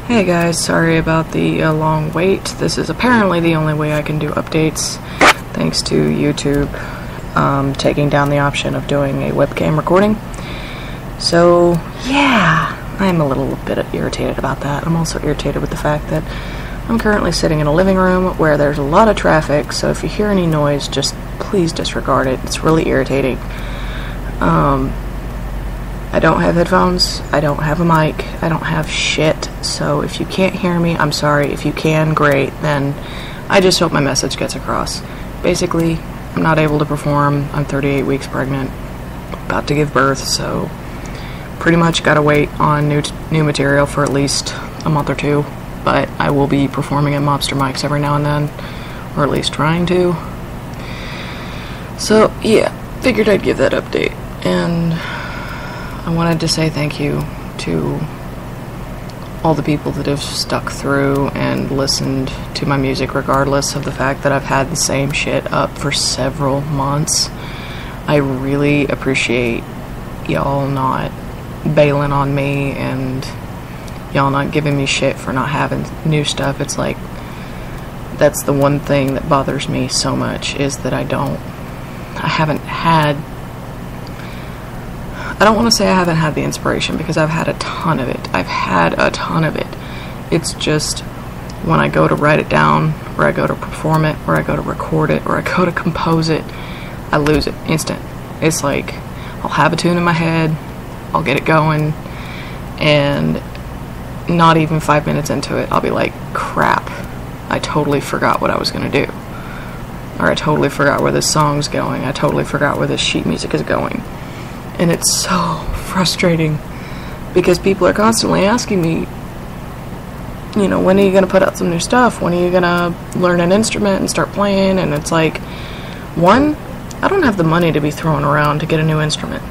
Hey guys, sorry about the long wait. This is apparently the only way I can do updates, thanks to YouTube taking down the option of doing a webcam recording. So, yeah, I'm a little bit irritated about that. I'm also irritated with the fact that I'm currently sitting in a living room where there's a lot of traffic, so if you hear any noise, just please disregard it. It's really irritating. I don't have headphones, I don't have a mic, I don't have shit, so if you can't hear me, I'm sorry. If you can, great, then I just hope my message gets across. Basically, I'm not able to perform. I'm 38 weeks pregnant, about to give birth, so pretty much gotta wait on new material for at least a month or two, but I will be performing at Mobster Mics every now and then, or at least trying to. So, yeah, figured I'd give that update, and I wanted to say thank you to all the people that have stuck through and listened to my music regardless of the fact that I've had the same shit up for several months. I really appreciate y'all not bailing on me and y'all not giving me shit for not having new stuff. It's like, that's the one thing that bothers me so much, is that I don't want to say I haven't had the inspiration, because I've had a ton of it. It's just when I go to write it down, or I go to perform it, or I go to record it, or I go to compose it, I lose it instant. It's like, I'll have a tune in my head, I'll get it going, and not even 5 minutes into it, I'll be like, crap, I totally forgot what I was going to do. Or I totally forgot where this song's going, I totally forgot where this sheet music is going. And it's so frustrating, because people are constantly asking me, you know, when are you going to put out some new stuff? When are you going to learn an instrument and start playing? And it's like, one, I don't have the money to be throwing around to get a new instrument.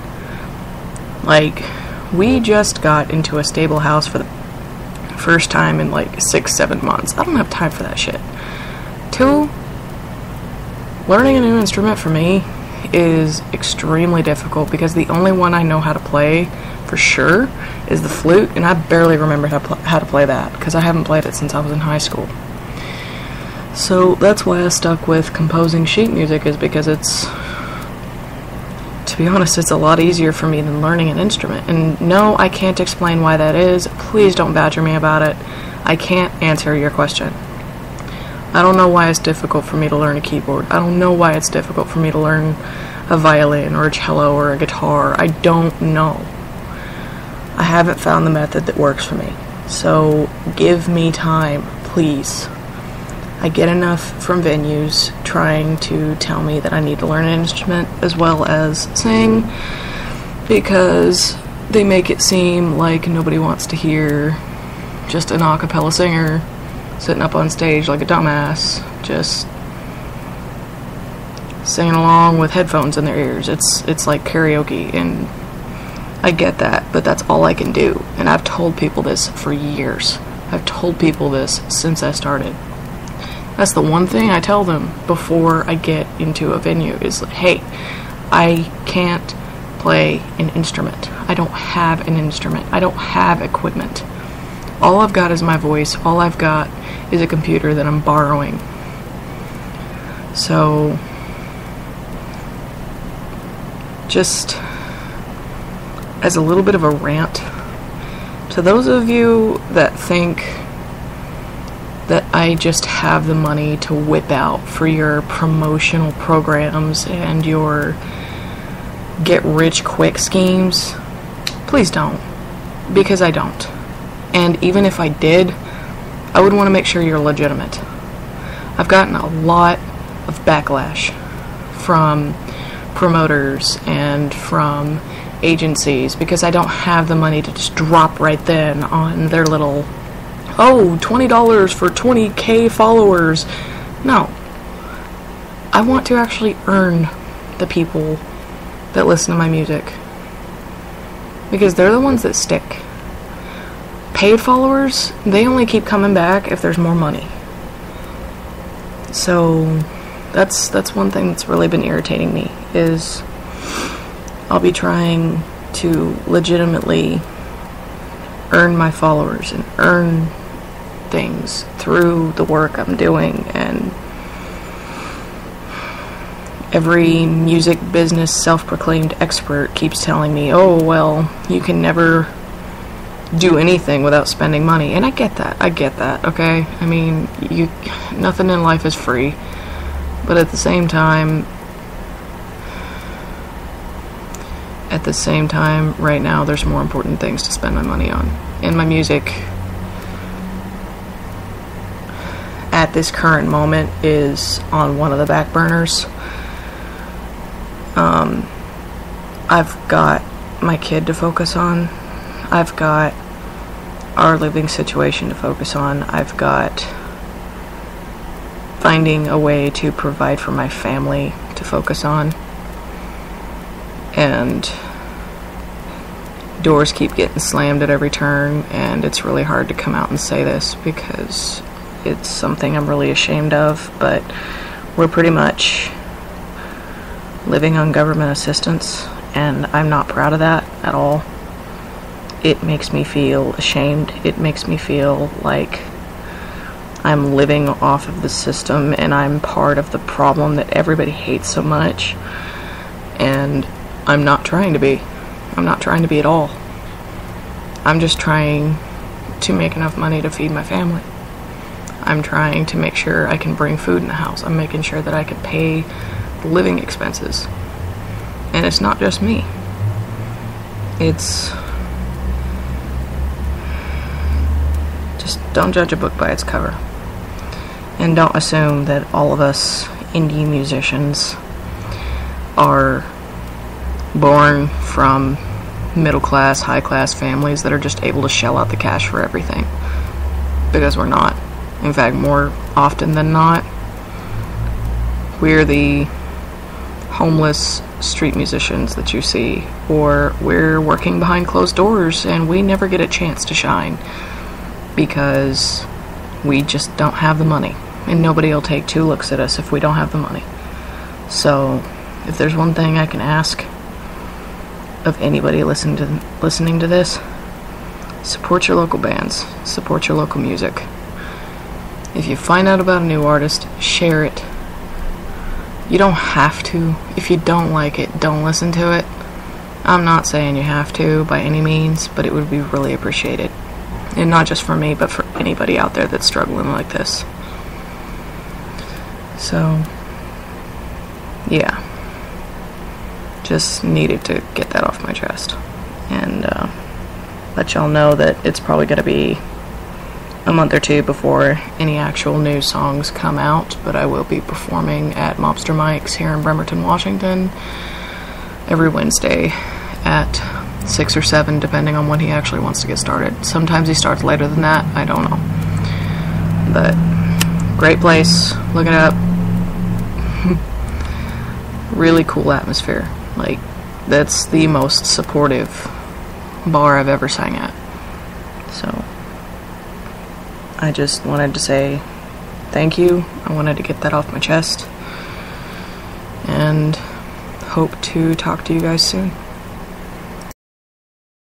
Like, we just got into a stable house for the first time in like 6-7 months. I don't have time for that shit. Two, learning a new instrument for me is extremely difficult, because the only one I know how to play for sure is the flute, and I barely remember how to play that, because I haven't played it since I was in high school. So that's why I stuck with composing sheet music, is because it's, to be honest, it's a lot easier for me than learning an instrument. And no, I can't explain why that is. Please don't badger me about it. I can't answer your question. I don't know why it's difficult for me to learn a keyboard. I don't know why it's difficult for me to learn a violin or a cello or a guitar. I don't know. I haven't found the method that works for me. So give me time, please. I get enough from venues trying to tell me that I need to learn an instrument as well as sing, because they make it seem like nobody wants to hear just an a cappella singer sitting up on stage like a dumbass, just singing along with headphones in their ears. It's like karaoke, and I get that, but that's all I can do. And I've told people this for years. I've told people this since I started. That's the one thing I tell them before I get into a venue, is like, hey, I can't play an instrument. I don't have an instrument. I don't have equipment. All I've got is my voice. All I've got is a computer that I'm borrowing. So, just as a little bit of a rant, to those of you that think that I just have the money to whip out for your promotional programs and your get-rich-quick schemes, please don't, because I don't. And even if I did, I would want to make sure you're legitimate. I've gotten a lot of backlash from promoters and from agencies because I don't have the money to just drop right then on their little, oh, $20 for 20K followers. No. I want to actually earn the people that listen to my music, because they're the ones that stick. Paid followers, they only keep coming back if there's more money. So that's one thing that's really been irritating me, is I'll be trying to legitimately earn my followers and earn things through the work I'm doing, and every music business self-proclaimed expert keeps telling me, oh, well, you can never do anything without spending money. And I get that, okay? I mean, nothing in life is free. But at the same time, right now, there's more important things to spend my money on. And my music, at this current moment, is on one of the back burners. I've got my kid to focus on. I've got our living situation to focus on. I've got finding a way to provide for my family to focus on. And doors keep getting slammed at every turn, and it's really hard to come out and say this because it's something I'm really ashamed of, but we're pretty much living on government assistance, and I'm not proud of that at all. It makes me feel ashamed. It makes me feel like I'm living off of the system and I'm part of the problem that everybody hates so much, and I'm not trying to be. I'm not trying to be at all. I'm just trying to make enough money to feed my family. I'm trying to make sure I can bring food in the house. I'm making sure that I can pay the living expenses. And it's not just me. It's just don't judge a book by its cover. And don't assume that all of us indie musicians are born from middle class, high class families that are just able to shell out the cash for everything. Because we're not. In fact, more often than not, we're the homeless street musicians that you see, or we're working behind closed doors and we never get a chance to shine because we just don't have the money, and nobody will take two looks at us if we don't have the money. So if there's one thing I can ask of anybody listening to this, support your local bands, support your local music. If you find out about a new artist, share it. You don't have to. If you don't like it, don't listen to it. I'm not saying you have to by any means, but it would be really appreciated. And not just for me, but for anybody out there that's struggling like this. So, yeah. Just needed to get that off my chest. And let y'all know that it's probably going to be a month or two before any actual new songs come out, but I will be performing at Mobster Mike's here in Bremerton, Washington every Wednesday at 6 or 7, depending on when he actually wants to get started. Sometimes he starts later than that, I don't know. But great place, look it up. Really cool atmosphere. Like, that's the most supportive bar I've ever sang at. So I just wanted to say thank you. I wanted to get that off my chest, and hope to talk to you guys soon.